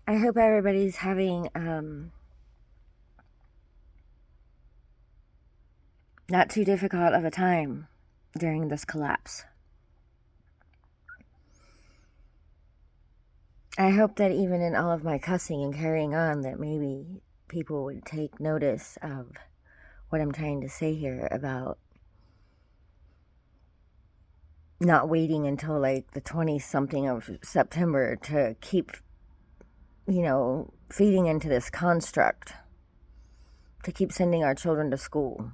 I hope everybody's having not too difficult of a time during this collapse. I hope that even in all of my cussing and carrying on, that maybe people would take notice of what I'm trying to say here about not waiting until like the 20 something of September to keep, feeding into this construct, to keep sending our children to school,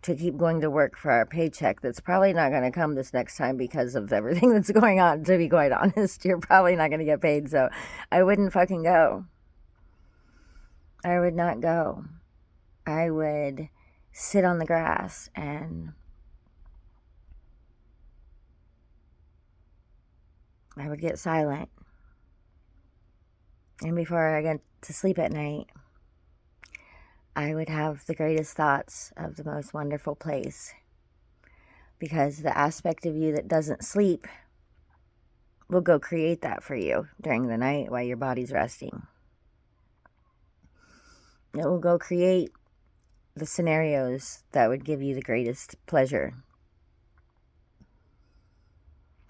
to keep going to work for our paycheck that's probably not going to come this next time because of everything that's going on. To be quite honest, you're probably not going to get paid, so I wouldn't fucking go. I would not go. I would sit on the grass and I would get silent. And before I get to sleep at night, I would have the greatest thoughts of the most wonderful place. Because the aspect of you that doesn't sleep will go create that for you during the night while your body's resting. It will go create the scenarios that would give you the greatest pleasure.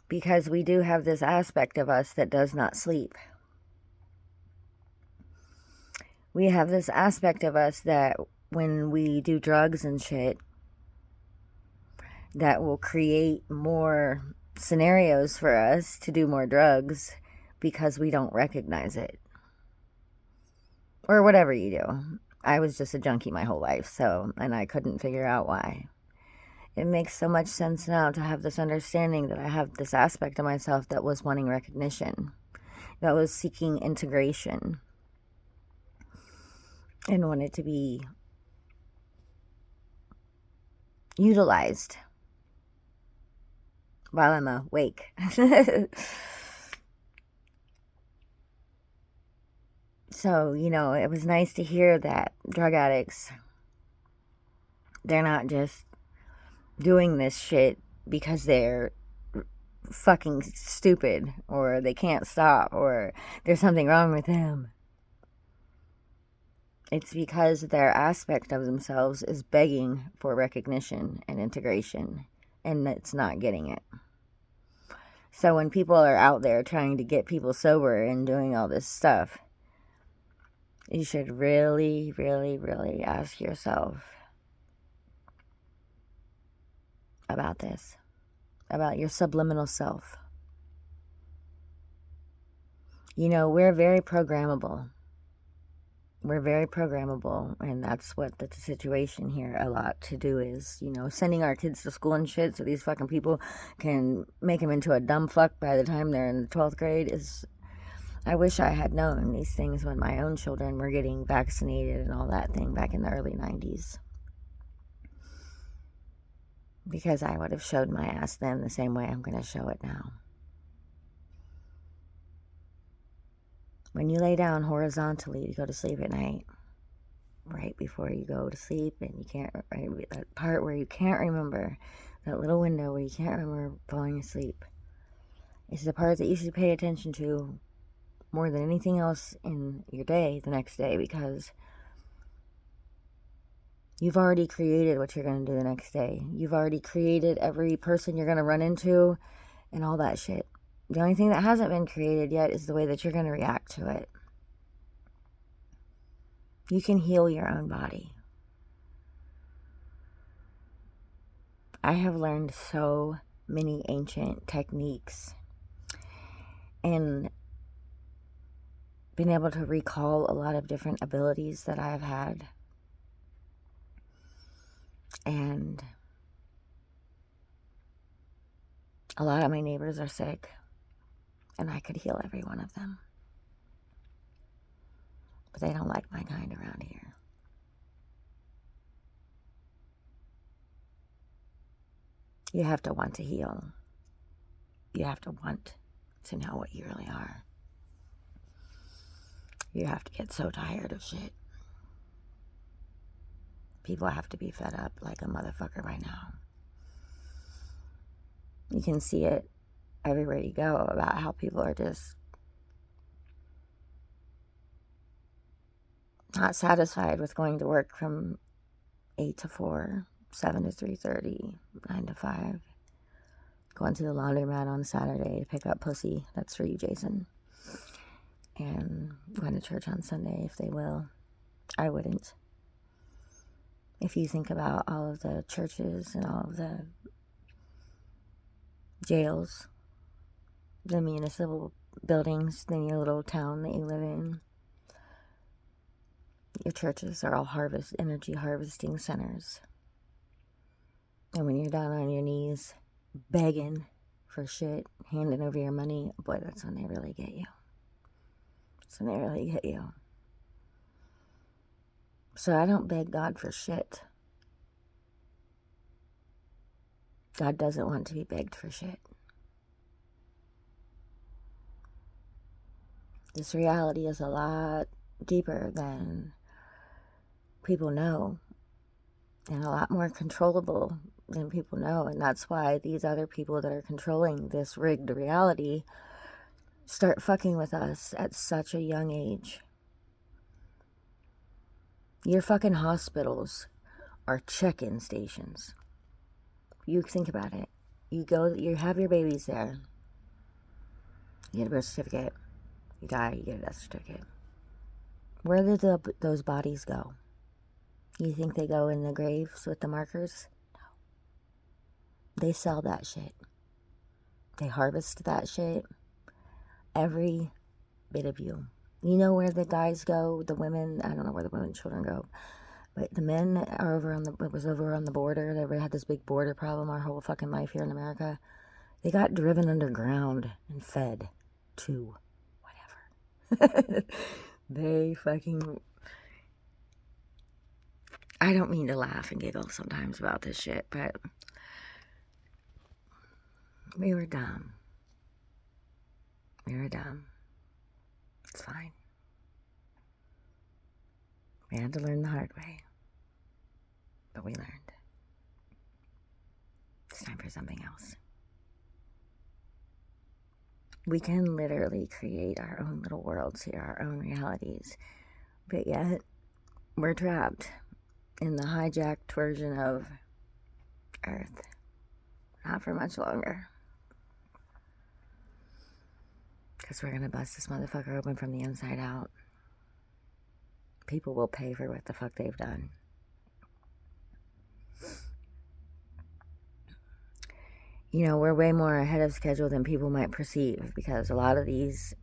Because we do have this aspect of us that does not sleep. We have this aspect of us that when we do drugs and shit, that will create more scenarios for us to do more drugs because we don't recognize it. Or whatever you do. I was just a junkie my whole life, and I couldn't figure out why. It makes so much sense now to have this understanding that I have this aspect of myself that was wanting recognition, that was seeking integration, and wanted to be utilized while I'm awake. So, it was nice to hear that drug addicts, they're not just doing this shit because they're fucking stupid or they can't stop or there's something wrong with them. It's because their aspect of themselves is begging for recognition and integration, and it's not getting it. So when people are out there trying to get people sober and doing all this stuff, you should really, really, really ask yourself about this, about your subliminal self. We're very programmable. We're very programmable, and that's what the situation here a lot to do is, sending our kids to school and shit so these fucking people can make them into a dumb fuck by the time they're in the 12th grade is... I wish I had known these things when my own children were getting vaccinated and all that thing back in the early 90s. Because I would have showed my ass then the same way I'm going to show it now. When you lay down horizontally to go to sleep at night, right before you go to sleep, and you can't, right, that part where you can't remember, that little window where you can't remember falling asleep, is the part that you should pay attention to more than anything else in your day the next day, because you've already created what you're going to do the next day. You've already created every person you're going to run into and all that shit. The only thing that hasn't been created yet is the way that you're going to react to it. You can heal your own body. I have learned so many ancient techniques and been able to recall a lot of different abilities that I have had. And a lot of my neighbors are sick, and I could heal every one of them. But they don't like my kind around here. You have to want to heal. You have to want to know what you really are. You have to get so tired of shit. People have to be fed up like a motherfucker right now. You can see it everywhere you go about how people are just Not satisfied with going to work from 8 to 4, 7 to 3:30, 9 to 5. Going to the laundromat on Saturday to pick up pussy. That's for you, Jason. And going to church on Sunday if they will. I wouldn't. If you think about all of the churches and all of the jails, the municipal buildings in your little town that you live in, your churches are all energy harvesting centers. And when you're down on your knees begging for shit, handing over your money, boy, that's when they really get you. That's when they really get you. So I don't beg God for shit. God doesn't want to be begged for shit. This reality is a lot deeper than people know, and a lot more controllable than people know. And that's why these other people that are controlling this rigged reality start fucking with us at such a young age. Your fucking hospitals are check-in stations. You think about it. You go, you have your babies there. You get a birth certificate. You die, you get a death certificate. Where did those bodies go? You think they go in the graves with the markers? No. They sell that shit. They harvest that shit. Every bit of you. You know where the guys go, the women, I don't know where the women and children go, but the men are over on the border. They had this big border problem our whole fucking life here in America. They got driven underground and fed to whatever. They fucking... I don't mean to laugh and giggle sometimes about this shit, but we were dumb. We were dumb. It's fine. We had to learn the hard way. But we learned. It's time for something else. We can literally create our own little worlds here, our own realities. But yet, we're trapped in the hijacked version of Earth. Not for much longer. Because we're going to bust this motherfucker open from the inside out. People will pay for what the fuck they've done. You know, we're way more ahead of schedule than people might perceive, because a lot of these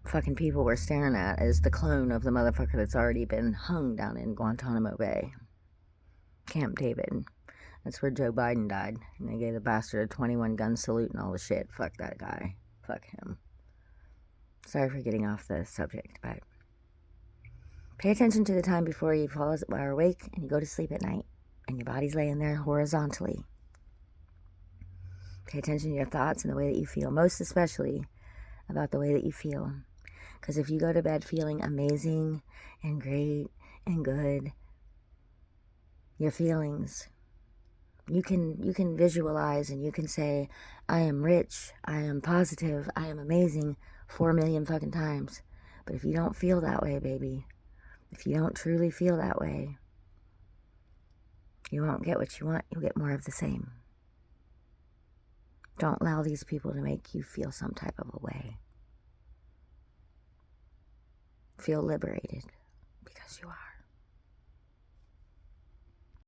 fucking people we're staring at is the clone of the motherfucker that's already been hung down in Guantanamo Bay. Camp David. That's where Joe Biden died. And they gave the bastard a 21 gun salute and all the shit. Fuck that guy. Fuck him. Sorry for getting off the subject, but pay attention to the time before you are awake and you go to sleep at night and your body's laying there horizontally. Pay attention to your thoughts and the way that you feel, most especially about the way that you feel. Because if you go to bed feeling amazing and great and good, your feelings, you can visualize and you can say, I am rich, I am positive, I am amazing 4 million fucking times. But if you don't feel that way, baby, if you don't truly feel that way, you won't get what you want. You'll get more of the same. Don't allow these people to make you feel some type of a way. Feel liberated, because you are.